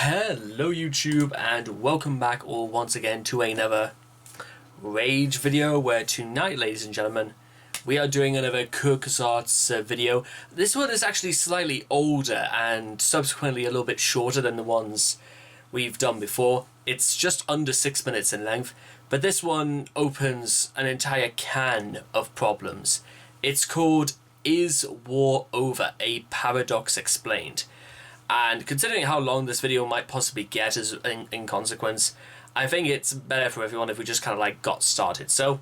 Hello YouTube and welcome back all once again to another Rage video where tonight, ladies and gentlemen, we are doing another CureCusArts video. This one is actually slightly older and subsequently a little bit shorter than the ones we've done before. It's just under 6 minutes in length, but this one opens an entire can of problems. It's called Is War Over? A Paradox Explained. And considering how long this video might possibly get as in consequence, I think it's better for everyone if we just kind of like got started. So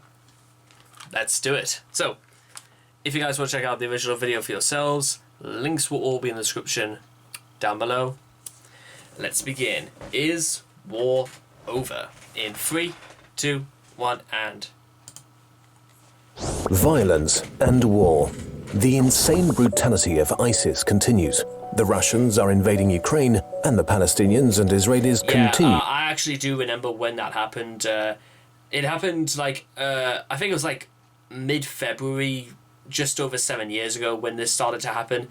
let's do it. So if you guys want to check out the original video for yourselves, links will all be in the description down below. Let's begin. Is war over? In 3, 2, 1, and... Violence and war. The insane brutality of ISIS continues. The Russians are invading Ukraine, and the Palestinians and Israelis continue. I actually do remember when that happened. It happened like, I think it was like mid-February, just over 7 years ago when this started to happen.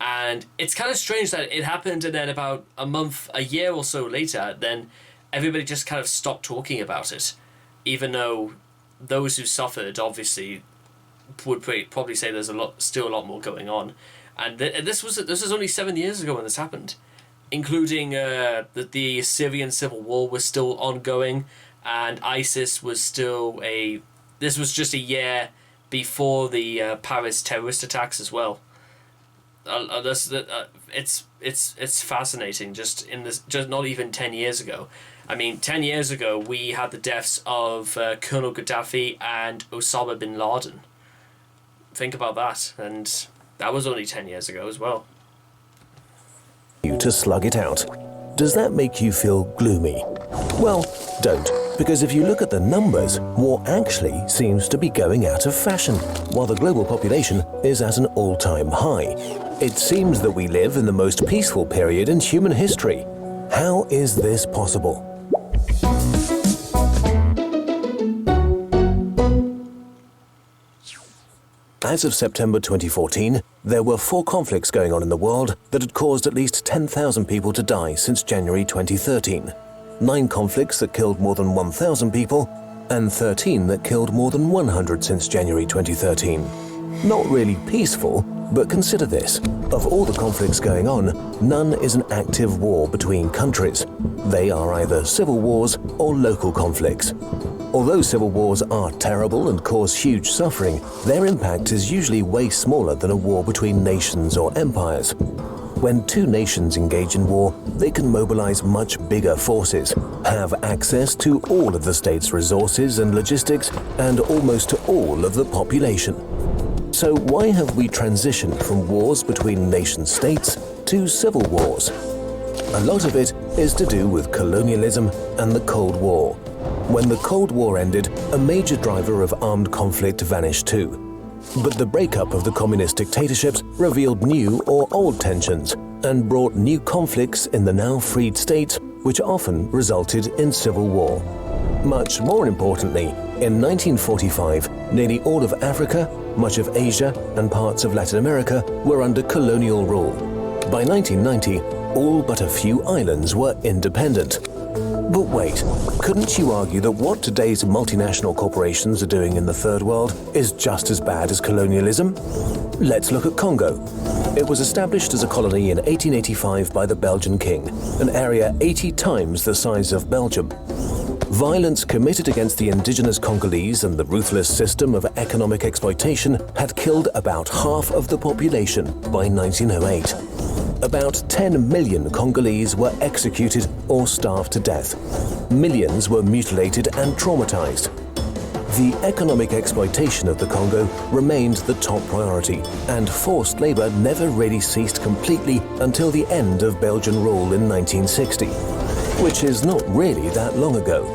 And it's kind of strange that it happened and then about a year or so later, then everybody just kind of stopped talking about it. Even though those who suffered, obviously, would probably say there's still a lot more going on. And this was only 7 years ago when this happened, including the Syrian civil war was still ongoing, and ISIS was still this was just a year before the Paris terrorist attacks as well. It's fascinating. Just not even 10 years ago. I mean, 10 years ago we had the deaths of Colonel Gaddafi and Osama bin Laden. Think about that, and that was only 10 years ago as well. To slug it out. Does that make you feel gloomy? Well, don't, because if you look at the numbers, war actually seems to be going out of fashion, while the global population is at an all-time high. It seems that we live in the most peaceful period in human history. How is this possible? As of September 2014, there were 4 conflicts going on in the world that had caused at least 10,000 people to die since January 2013, 9 conflicts that killed more than 1,000 people, and 13 that killed more than 100 since January 2013. Not really peaceful, but consider this. Of all the conflicts going on, none is an active war between countries. They are either civil wars or local conflicts. Although civil wars are terrible and cause huge suffering, their impact is usually way smaller than a war between nations or empires. When 2 nations engage in war, they can mobilize much bigger forces, have access to all of the state's resources and logistics, and almost to all of the population. So why have we transitioned from wars between nation-states to civil wars? A lot of it is to do with colonialism and the Cold War. When the Cold War ended, a major driver of armed conflict vanished too. But the breakup of the communist dictatorships revealed new or old tensions and brought new conflicts in the now freed states, which often resulted in civil war. Much more importantly, in 1945, nearly all of Africa, much of Asia, and parts of Latin America were under colonial rule. By 1990, all but a few islands were independent. But wait, couldn't you argue that what today's multinational corporations are doing in the Third World is just as bad as colonialism? Let's look at Congo. It was established as a colony in 1885 by the Belgian king, an area 80 times the size of Belgium. Violence committed against the indigenous Congolese and the ruthless system of economic exploitation had killed about half of the population by 1908. About 10 million Congolese were executed or starved to death. Millions were mutilated and traumatized. The economic exploitation of the Congo remained the top priority, and forced labor never really ceased completely until the end of Belgian rule in 1960, which is not really that long ago.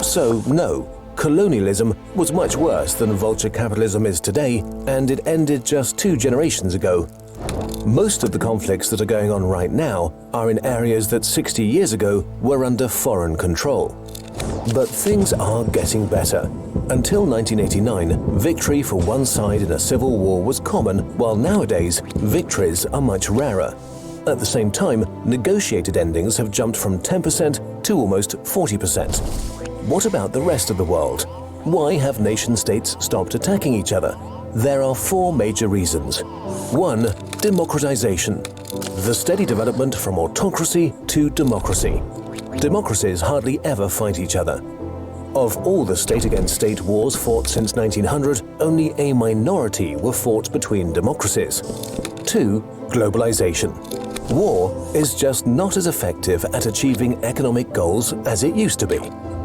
So no, colonialism was much worse than vulture capitalism is today, and it ended just 2 generations ago. Most of the conflicts that are going on right now are in areas that 60 years ago were under foreign control. But things are getting better. Until 1989, victory for one side in a civil war was common, while nowadays victories are much rarer. At the same time, negotiated endings have jumped from 10% to almost 40%. What about the rest of the world? Why have nation-states stopped attacking each other? There are 4 major reasons. 1. Democratization. The steady development from autocracy to democracy. Democracies hardly ever fight each other. Of all the state-against-state wars fought since 1900, only a minority were fought between democracies. 2. Globalization. War is just not as effective at achieving economic goals as it used to be.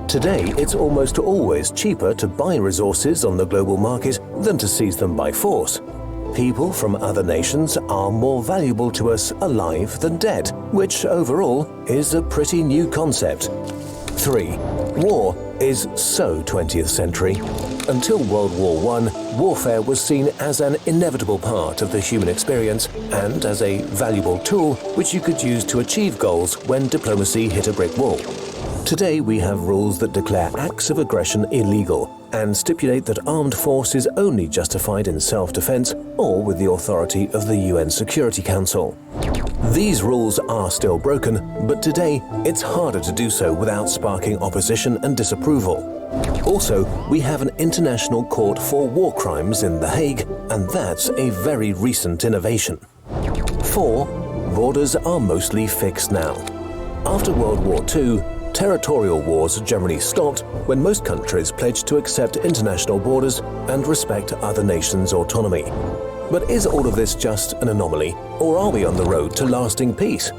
Today, it's almost always cheaper to buy resources on the global market than to seize them by force. People from other nations are more valuable to us alive than dead, which overall is a pretty new concept. 3. War is so 20th century. Until World War I, warfare was seen as an inevitable part of the human experience and as a valuable tool which you could use to achieve goals when diplomacy hit a brick wall. Today we have rules that declare acts of aggression illegal and stipulate that armed force is only justified in self-defense or with the authority of the UN Security Council. These rules are still broken, but today it's harder to do so without sparking opposition and disapproval. Also, we have an international court for war crimes in The Hague, and that's a very recent innovation. 4. Borders are mostly fixed now. After World War II, territorial wars generally stopped when most countries pledged to accept international borders and respect other nations' autonomy. But is all of this just an anomaly, or are we on the road to lasting peace?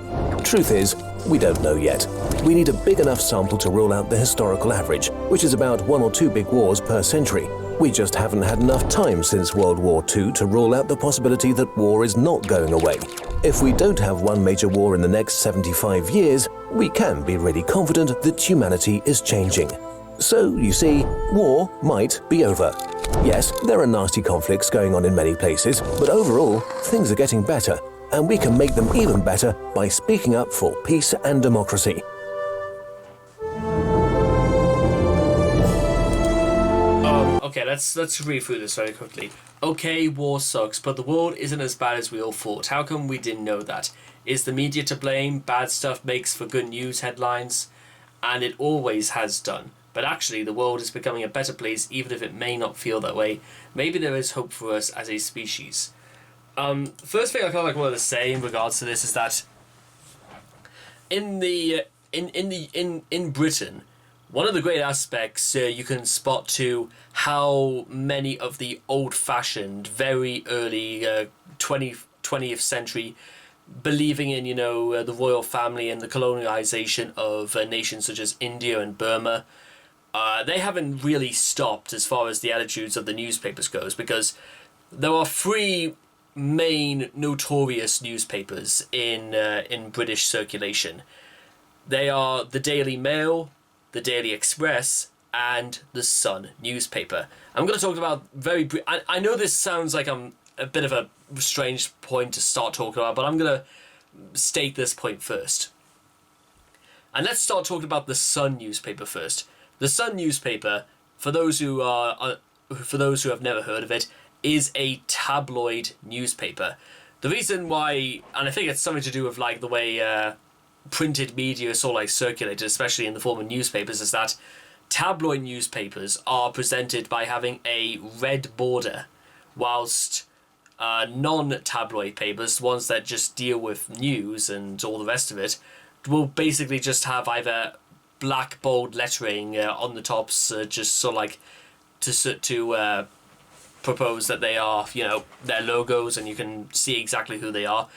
Truth is, we don't know yet. We need a big enough sample to rule out the historical average, which is about 1 or 2 big wars per century. We just haven't had enough time since World War II to rule out the possibility that war is not going away. If we don't have one major war in the next 75 years, we can be really confident that humanity is changing. So, you see, war might be over. Yes, there are nasty conflicts going on in many places, but overall, things are getting better, and we can make them even better by speaking up for peace and democracy. Okay, let's read through this very quickly. Okay, war sucks, but the world isn't as bad as we all thought. How come we didn't know that? Is the media to blame? Bad stuff makes for good news headlines, and it always has done. But actually, the world is becoming a better place, even if it may not feel that way. Maybe there is hope for us as a species. First thing I kind of want to say in regards to this is that in Britain, one of the great aspects you can spot to how many of the old-fashioned, very early 20th century believing in, the royal family and the colonialization of nations such as India and Burma, they haven't really stopped as far as the attitudes of the newspapers goes, because there are 3 main notorious newspapers in British circulation. They are the Daily Mail, the Daily Express, and the Sun newspaper. I'm going to talk about I know this sounds like I'm a bit of a strange point to start talking about, but I'm going to state this point first. And let's start talking about the Sun newspaper first. The Sun newspaper, for those who have never heard of it, is a tabloid newspaper. The reason why, and I think it's something to do with the way printed media is sort of circulated, especially in the form of newspapers, is that tabloid newspapers are presented by having a red border, whilst non-tabloid papers, ones that just deal with news and all the rest of it, will basically just have either black bold lettering on the tops, just sort of to propose that they are, their logos, and you can see exactly who they are.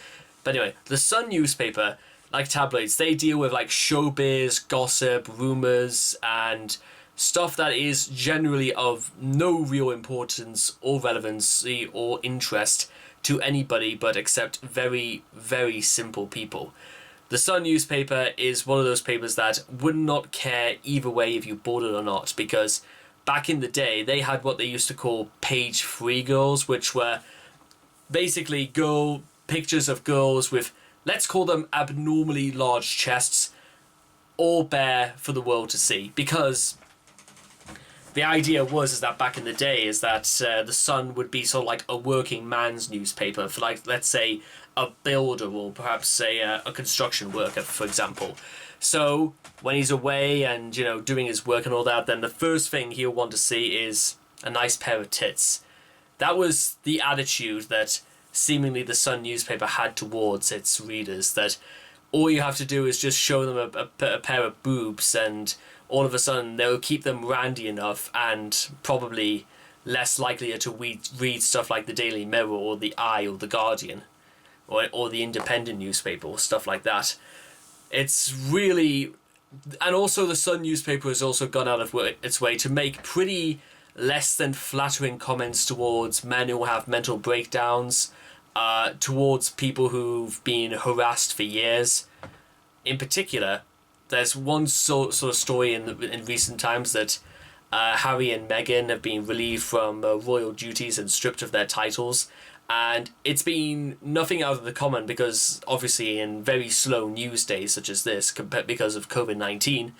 But anyway, the Sun newspaper, like tabloids, they deal with showbiz, gossip, rumours, and stuff that is generally of no real importance or relevancy or interest to anybody but except very, very simple people. The Sun newspaper is one of those papers that would not care either way if you bought it or not, because back in the day they had what they used to call page 3 girls, which were basically pictures of girls with, let's call them, abnormally large chests, all bare for the world to see. Because the idea is that back in the day is that the Sun would be sort of like a working man's newspaper for, like, let's say a builder or perhaps a construction worker, for example. So when he's away and, you know, doing his work and all that, then the first thing he'll want to see is a nice pair of tits. That was the attitude that seemingly the Sun newspaper had towards its readers, that all you have to do is just show them a pair of boobs and all of a sudden they'll keep them randy enough and probably less likely to read stuff like the Daily Mirror or the Eye or the Guardian or the Independent newspaper or stuff like that. It's really... And also the Sun newspaper has also gone out of its way to make pretty less than flattering comments towards men who have mental breakdowns, towards people who've been harassed for years. In particular, there's one sort of story in recent times that Harry and Meghan have been relieved from royal duties and stripped of their titles. And it's been nothing out of the common because obviously in very slow news days such as this, because of COVID-19,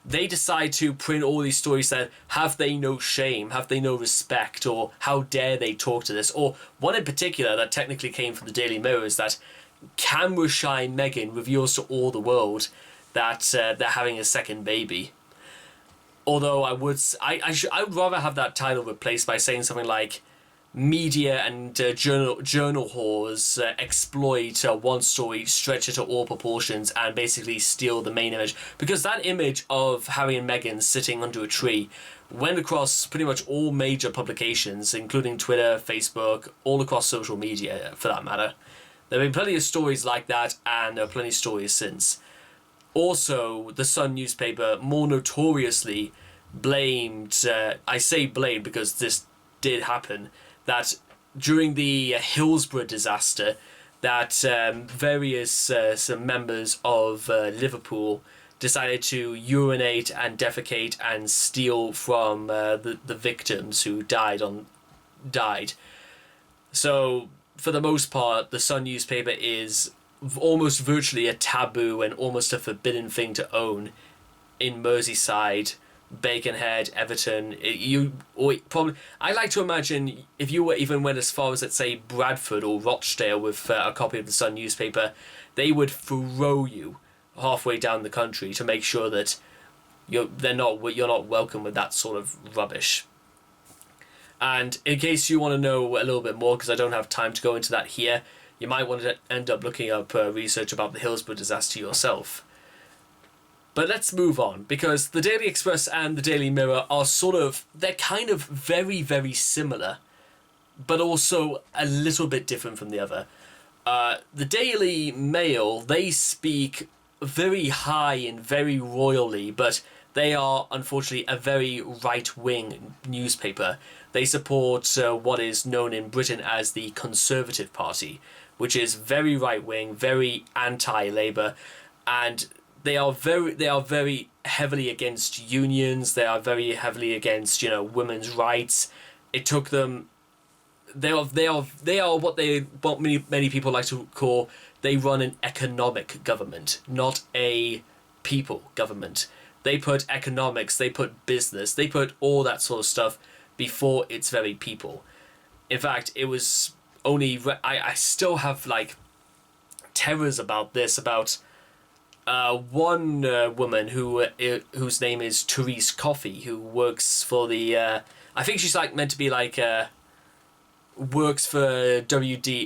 they decide to print all these stories that have they no shame, have they no respect, or how dare they talk to this. Or one in particular that technically came from the Daily Mirror is that camera shy Meghan reveals to all the world that they're having a second baby. Although I would rather have that title replaced by saying something like media and journal whores exploit one story, stretch it to all proportions, and basically steal the main image. Because that image of Harry and Meghan sitting under a tree went across pretty much all major publications, including Twitter, Facebook, all across social media for that matter. There have been plenty of stories like that, and there are plenty of stories since. Also, the Sun newspaper more notoriously blamed, I say blamed because this did happen, that during the Hillsborough disaster, that various some members of Liverpool decided to urinate and defecate and steal from the victims who died. So, for the most part, the Sun newspaper is almost virtually a taboo and almost a forbidden thing to own in Merseyside, Baconhead, Everton. I like to imagine if you even went as far as, let's say, Bradford or Rochdale with a copy of the Sun newspaper, they would throw you halfway down the country to make sure that you're not welcome with that sort of rubbish. And in case you want to know a little bit more, because I don't have time to go into that here, you might want to end up looking up research about the Hillsborough disaster yourself. But let's move on, because the Daily Express and the Daily Mirror are they're kind of very, very similar, but also a little bit different from the other. The Daily Mail, they speak very high and very royally, but they are, unfortunately, a very right-wing newspaper. They support what is known in Britain as the Conservative Party, which is very right-wing, very anti-Labour, and they are very heavily against unions. They are very heavily against, women's rights. It took them. They are what many people like to call. They run an economic government, not a people government. They put economics, they put business, they put all that sort of stuff before its very people. In fact, it was only I still have terrors about this, about one woman whose name is Therese Coffey, who works for the I think she's meant to be works for DWP,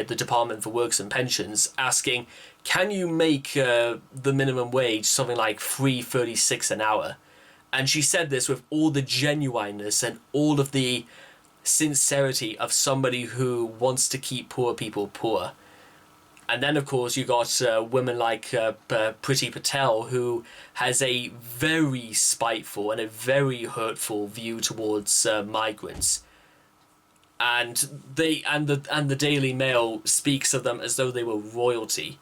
the Department for Works and Pensions, asking, can you make the minimum wage something like $3.36 an hour? And she said this with all the genuineness and all of the sincerity of somebody who wants to keep poor people poor. And then, of course, you got women like Priti Patel, who has a very spiteful and a very hurtful view towards migrants. And the Daily Mail speaks of them as though they were royalty.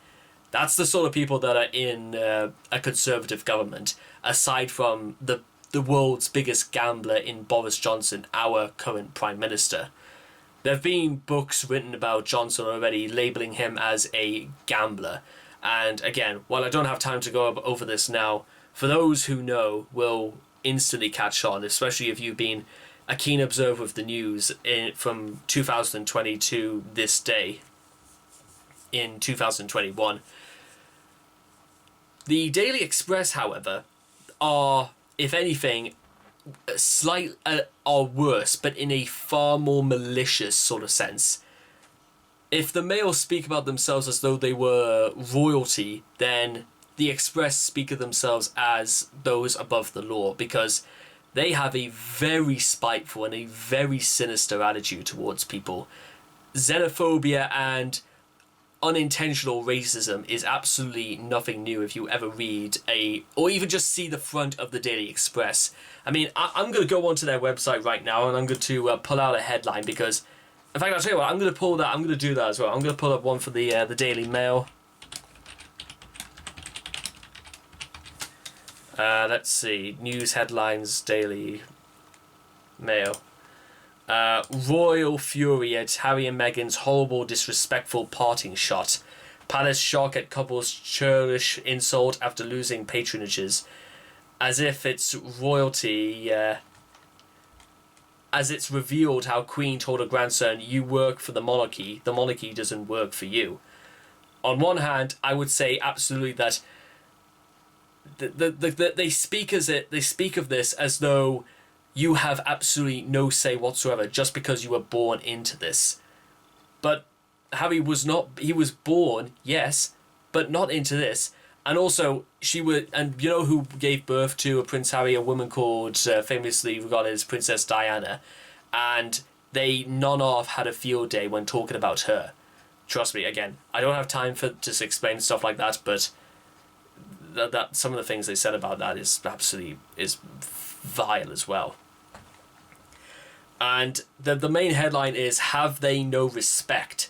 That's the sort of people that are in a Conservative government, aside from the world's biggest gambler in Boris Johnson, our current Prime Minister. There have been books written about Johnson already, labelling him as a gambler. And again, while I don't have time to go over this now, for those who know will instantly catch on, especially if you've been a keen observer of the news from 2020 to this day in 2021. The Daily Express, however, are, if anything, are worse, but in a far more malicious sort of sense. If the Mail speak about themselves as though they were royalty, then the Express speak of themselves as those above the law, because they have a very spiteful and a very sinister attitude towards people. Xenophobia and unintentional racism is absolutely nothing new if you ever read or even just see the front of the Daily Express. I mean, I'm going to go onto their website right now and I'm going to pull out a headline because, in fact, I'll tell you what, I'm going to do that as well. I'm going to pull up one for the Daily Mail. Let's see, news headlines, Daily Mail. Royal fury at Harry and Meghan's horrible, disrespectful parting shot. Palace shock at couple's churlish insult after losing patronages. As if it's royalty, as it's revealed how Queen told her grandson, "You work for the monarchy doesn't work for you." On one hand, I would say absolutely that they speak of this as though you have absolutely no say whatsoever just because you were born into this. But Harry was not. He was born, yes, but not into this. And also, and you know who gave birth to Prince Harry? A woman called, famously regarded as Princess Diana. And none of had a field day when talking about her. Trust me, again, I don't have time to explain stuff like that, but that some of the things they said about that is absolutely vile as well. And the main headline is, "Have they no respect?"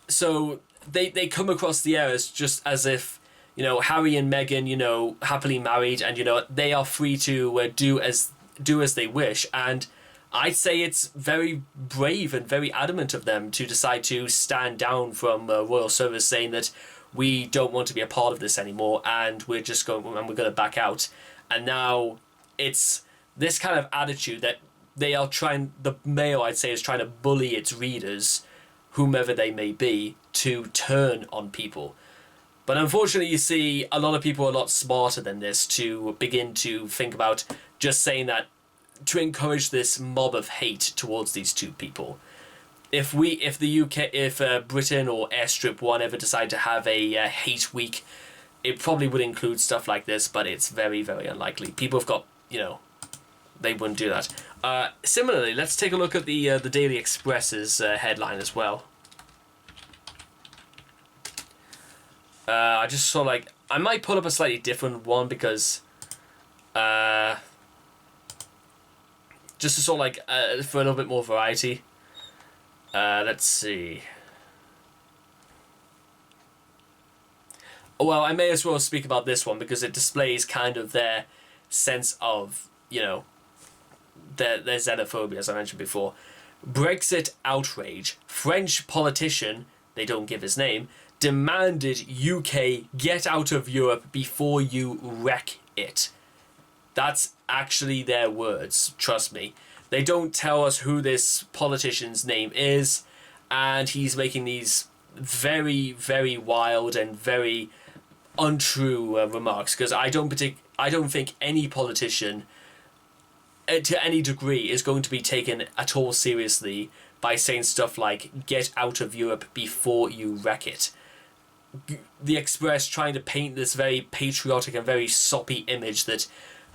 So they come across the air as just as if, Harry and Meghan, happily married, and they are free to do as they wish. And I'd say it's very brave and very adamant of them to decide to stand down from royal service, saying that we don't want to be a part of this anymore, and we're going to back out. And now it's this kind of attitude that the Mail, I'd say, is trying to bully its readers, whomever they may be, to turn on people. But unfortunately, you see, a lot of people are a lot smarter than this to begin to think about just saying that to encourage this mob of hate towards these two people. If Britain or Airstrip One ever decide to have a hate week, it probably would include stuff like this, but it's very, very unlikely. People have got, they wouldn't do that. Similarly, let's take a look at the Daily Express's headline as well. I just saw, I might put up a slightly different one because just to sort of for a little bit more variety. Let's see. Well, I may as well speak about this one because it displays kind of their sense of, their xenophobia, as I mentioned before. Brexit outrage. French politician, they don't give his name, demanded UK get out of Europe before you wreck it. That's actually their words, trust me. They don't tell us who this politician's name is, and he's making these very, very wild and very untrue remarks, because I don't think any politician to any degree is going to be taken at all seriously by saying stuff like "get out of Europe before you wreck it." The Express trying to paint this very patriotic and very soppy image that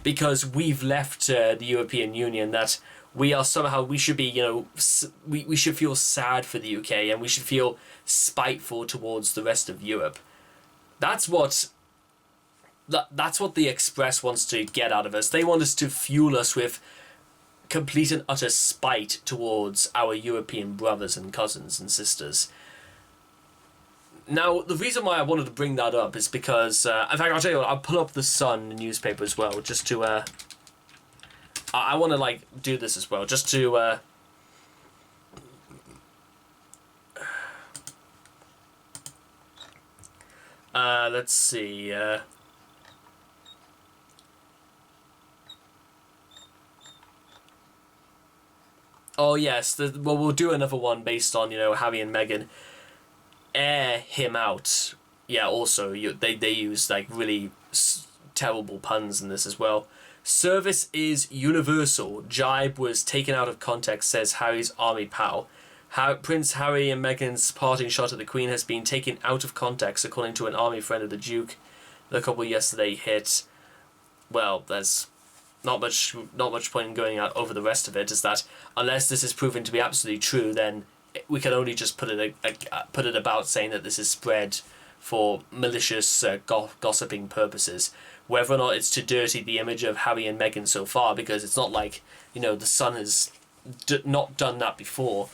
because we've left the European Union, that we should be, we should feel sad for the UK and we should feel spiteful towards the rest of Europe. That's what the Express wants to get out of us. They want us to fuel us with complete and utter spite towards our European brothers and cousins and sisters. Now, the reason why I wanted to bring that up is because, in fact, I'll tell you what, I'll pull up the Sun newspaper as well, just to, I want to, do this as well, just to, let's see, Oh yes, well we'll do another one based on Harry and Meghan. Air him out. Yeah. Also, they use like really terrible puns in this as well. Service is universal. Jibe was taken out of context, says Harry's army pal. Prince Harry and Meghan's parting shot at the Queen has been taken out of context, according to an army friend of the Duke. The couple yesterday hit. Well, there's not much point in going out over the rest of it. Is that unless this is proven to be absolutely true, then we can only just put it about saying that this is spread for malicious gossiping purposes. Whether or not it's to dirty the image of Harry and Meghan so far, because it's not like the Sun has not done that before.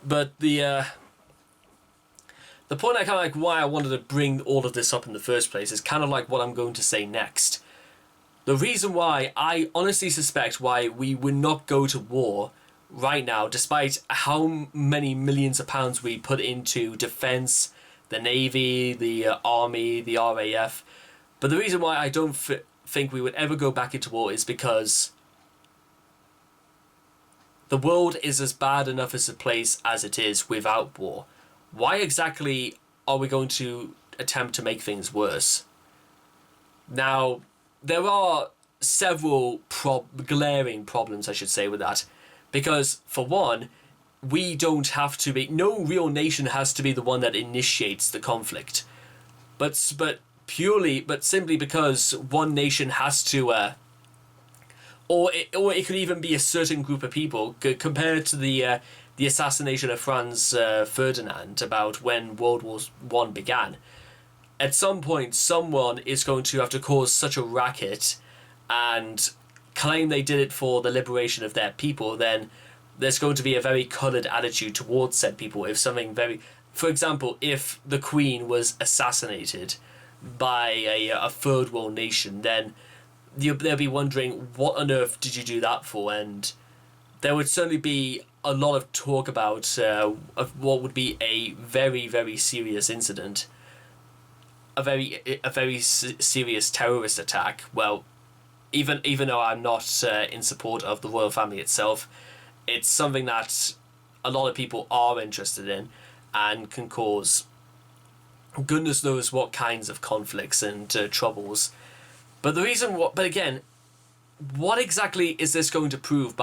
But the point I kind of like why I wanted to bring all of this up in the first place is kind of like what I'm going to say next. The reason why I honestly suspect why we would not go to war right now, despite how many millions of pounds we put into defence, the Navy, the Army, the RAF, but the reason why I don't think we would ever go back into war is because the world is as bad enough as a place as it is without war. Why exactly are we going to attempt to make things worse? Now, there are several glaring problems, I should say, with that. Because, for one, we don't have to be... No real nation has to be the one that initiates the conflict. But simply because one nation has to... Or it could even be a certain group of people, compared to the assassination of Franz Ferdinand about when World War I began. At some point, someone is going to have to cause such a racket and claim they did it for the liberation of their people. Then there's going to be a very coloured attitude towards said people. If something very... For example, if the Queen was assassinated by a third world nation, then they'll be wondering, what on earth did you do that for? And there would certainly be a lot of talk about of what would be a very, very serious incident, a very serious terrorist attack. Well, even though I'm not in support of the royal family itself, it's something that a lot of people are interested in and can cause goodness knows what kinds of conflicts and troubles. But again, what exactly is this going to prove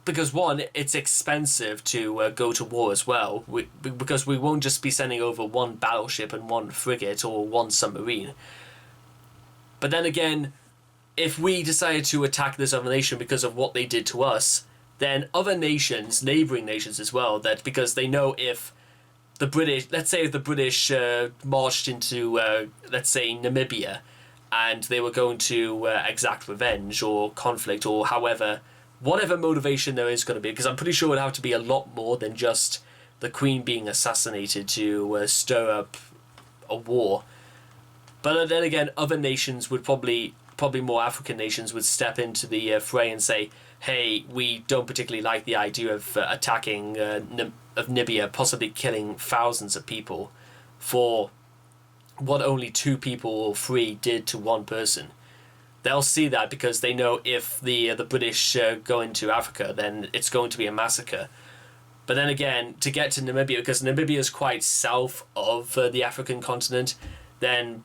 because one, it's expensive to go to war as well, because we won't just be sending over one battleship and one frigate or one submarine. But then again, if we decided to attack this other nation because of what they did to us, then other nations, neighbouring nations as well, that because they know if the British, let's say if the British marched into, let's say, Namibia, and they were going to exact revenge or conflict or whatever motivation there is going to be, because I'm pretty sure it would have to be a lot more than just the Queen being assassinated to stir up a war. But then again, other nations would probably more African nations would step into the fray and say, hey, we don't particularly like the idea of attacking of Namibia, possibly killing thousands of people for what only 2 people or 3 did to one person. They'll see that because they know if the British go into Africa, then it's going to be a massacre. But then again, to get to Namibia, because Namibia is quite south of the African continent, then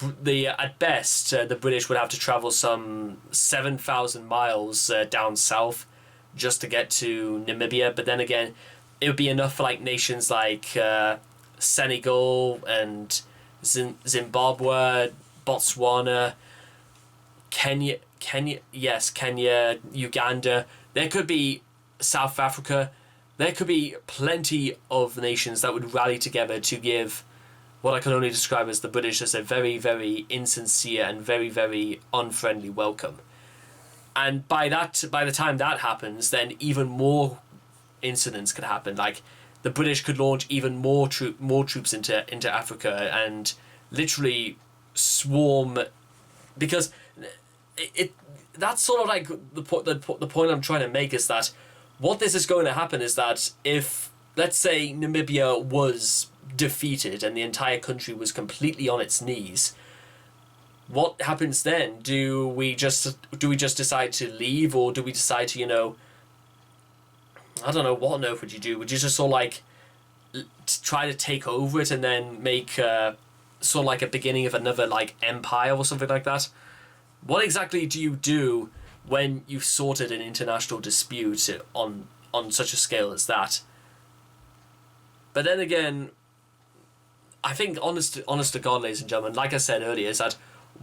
at best the British would have to travel some 7,000 miles down south just to get to Namibia. But then again, it would be enough for like nations like Senegal and Zimbabwe, Botswana, Kenya, Uganda. There could be South Africa. There could be plenty of nations that would rally together to give what I can only describe as the British as a very, very insincere and very, very unfriendly welcome. And by the time that happens, then even more incidents could happen. Like the British could launch even more troops into Africa and literally swarm, because that's sort of like the point I'm trying to make is that what this is going to happen is that if, let's say, Namibia was defeated and the entire country was completely on its knees, what happens then? Do we just decide to leave, or do we decide to, you know, I don't know, what on earth would you do? Would you just sort of like try to take over it and then make sort of like a beginning of another like empire or something like that? What exactly do you do when you've sorted an international dispute on such a scale as that? But then again, I think honest to God, ladies and gentlemen, like I said earlier, is that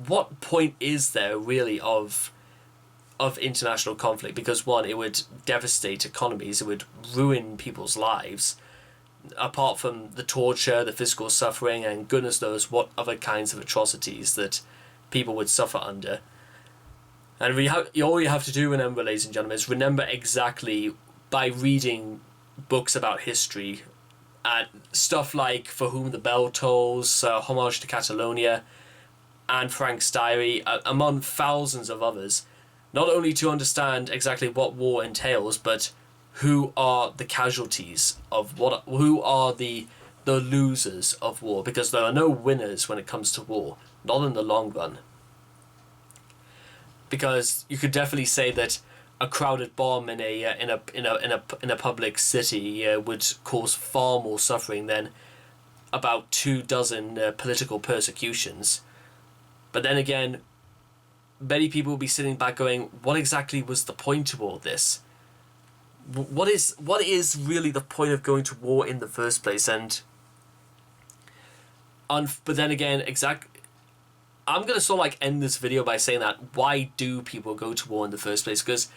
what point is there really of international conflict? Because one, it would devastate economies, it would ruin people's lives, apart from the torture, the physical suffering, and goodness knows what other kinds of atrocities that people would suffer under. And all you have to do, remember, ladies and gentlemen, is remember exactly by reading books about history, and stuff like For Whom the Bell Tolls, Homage to Catalonia, and Frank's Diary, among thousands of others, not only to understand exactly what war entails, but who are the casualties of what, who are the losers of war, because there are no winners when it comes to war, not in the long run. Because you could definitely say that a crowded bomb in a public city would cause far more suffering than about 24 political persecutions. But then again, many people will be sitting back going, what exactly was the point of all this? What is really the point of going to war in the first place? But then again, I'm going to sort of like end this video by saying that why do people go to war in the first place? Because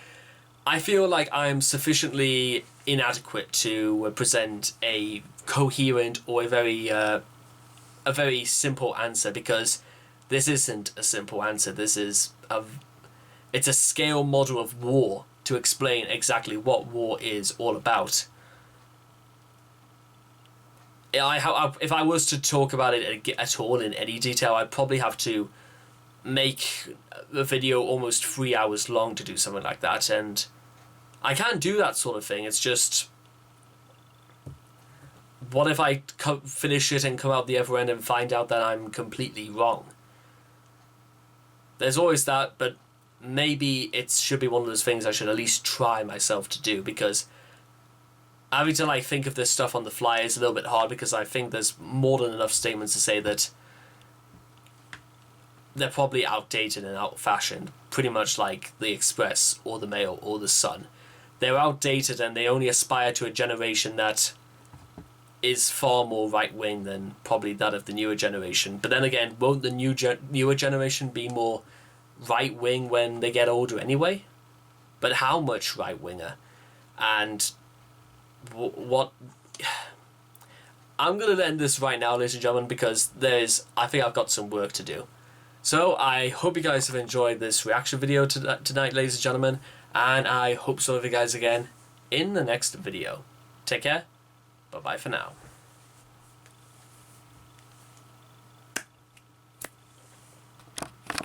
I feel like I'm sufficiently inadequate to present a coherent or a very simple answer, because this isn't a simple answer. It's a scale model of war to explain exactly what war is all about. If I was to talk about it at all in any detail, I'd probably have to make the video almost 3 hours long to do something like that, and I can't do that sort of thing. It's just, what if I finish it and come out the other end and find out that I'm completely wrong? There's always that, but maybe it should be one of those things I should at least try myself to do, because having to like think of this stuff on the fly is a little bit hard, because I think there's more than enough statements to say that they're probably outdated and out-fashioned, pretty much like the Express or the Mail or the Sun. They're outdated and they only aspire to a generation that is far more right-wing than probably that of the newer generation. But then again, won't the newer generation be more right-wing when they get older anyway? But how much right-winger? And what... I'm going to end this right now, ladies and gentlemen, because I think I've got some work to do. So I hope you guys have enjoyed this reaction video tonight, ladies and gentlemen, and I hope so of you guys again in the next video. Take care. Bye-bye for now.